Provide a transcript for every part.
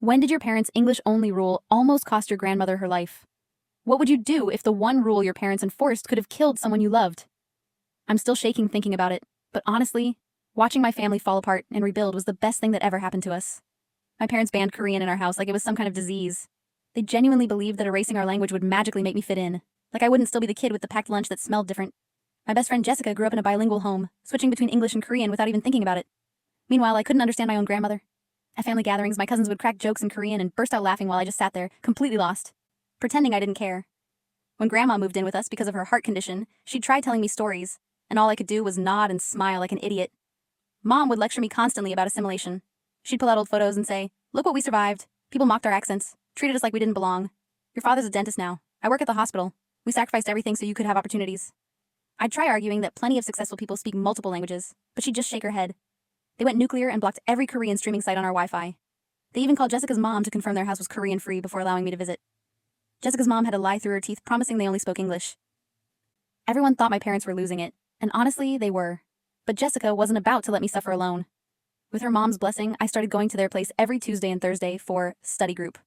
When did your parents' English-only rule almost cost your grandmother her life? What would you do if the one rule your parents enforced could have killed someone you loved? I'm still shaking thinking about it, but honestly, watching my family fall apart and rebuild was the best thing that ever happened to us. My parents banned Korean in our house like it was some kind of disease. They genuinely believed that erasing our language would magically make me fit in, like I wouldn't still be the kid with the packed lunch that smelled different. My best friend Jessica grew up in a bilingual home, switching between English and Korean without even thinking about it. Meanwhile, I couldn't understand my own grandmother. At family gatherings, my cousins would crack jokes in Korean and burst out laughing while I just sat there, completely lost, pretending I didn't care. When Grandma moved in with us because of her heart condition, she'd try telling me stories, and all I could do was nod and smile like an idiot. Mom would lecture me constantly about assimilation. She'd pull out old photos and say, "Look what we survived. People mocked our accents, treated us like we didn't belong. Your father's a dentist now. I work at the hospital. We sacrificed everything so you could have opportunities." I'd try arguing that plenty of successful people speak multiple languages, but she'd just shake her head. They went nuclear and blocked every Korean streaming site on our Wi-Fi. They even called Jessica's mom to confirm their house was Korean-free before allowing me to visit. Jessica's mom had to lie through her teeth, promising they only spoke English. Everyone thought my parents were losing it, and honestly, they were. But Jessica wasn't about to let me suffer alone. With her mom's blessing, I started going to their place every Tuesday and Thursday for study group.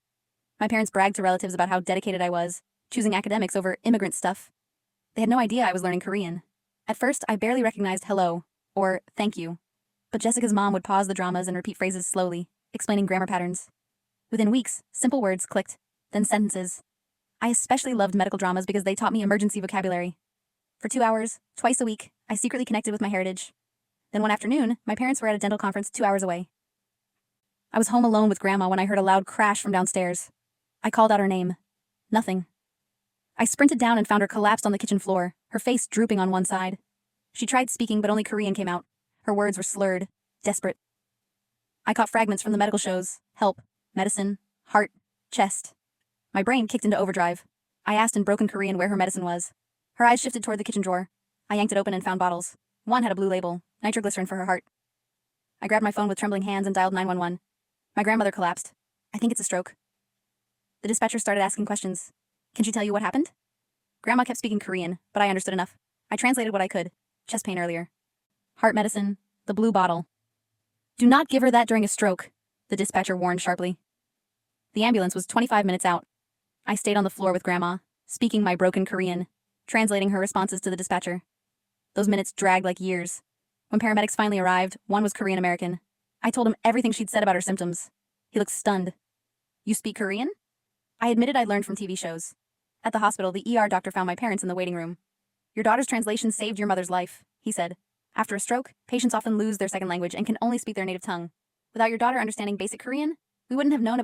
My parents bragged to relatives about how dedicated I was, choosing academics over immigrant stuff. They had no idea I was learning Korean. At first, I barely recognized hello, or thank you. But Jessica's mom would pause the dramas and repeat phrases slowly, explaining grammar patterns. Within weeks, simple words clicked, then sentences. I especially loved medical dramas because they taught me emergency vocabulary. For 2 hours, twice a week, I secretly connected with my heritage. Then one afternoon, my parents were at a dental conference 2 hours away. I was home alone with Grandma when I heard a loud crash from downstairs. I called out her name. Nothing. I sprinted down and found her collapsed on the kitchen floor, her face drooping on one side. She tried speaking, but only Korean came out. Her words were slurred, desperate. I caught fragments from the medical shows: help, medicine, heart, chest. My brain kicked into overdrive. I asked in broken Korean where her medicine was. Her eyes shifted toward the kitchen drawer. I yanked it open and found bottles. One had a blue label, nitroglycerin for her heart. I grabbed my phone with trembling hands and dialed 911. My grandmother collapsed. I think it's a stroke. The dispatcher started asking questions. Can she tell you what happened? Grandma kept speaking Korean, but I understood enough. I translated what I could. Chest pain earlier. Heart medicine. The blue bottle. Do not give her that during a stroke, the dispatcher warned sharply. The ambulance was 25 minutes out. I stayed on the floor with Grandma, speaking my broken Korean, translating her responses to the dispatcher. Those minutes dragged like years. When paramedics finally arrived, one was Korean American. I told him everything she'd said about her symptoms. He looked stunned. You speak Korean? I admitted I'd learned from TV shows. At the hospital, the ER doctor found my parents in the waiting room. Your daughter's translation saved your mother's life, he said. After a stroke, patients often lose their second language and can only speak their native tongue. Without your daughter understanding basic Korean, we wouldn't have known about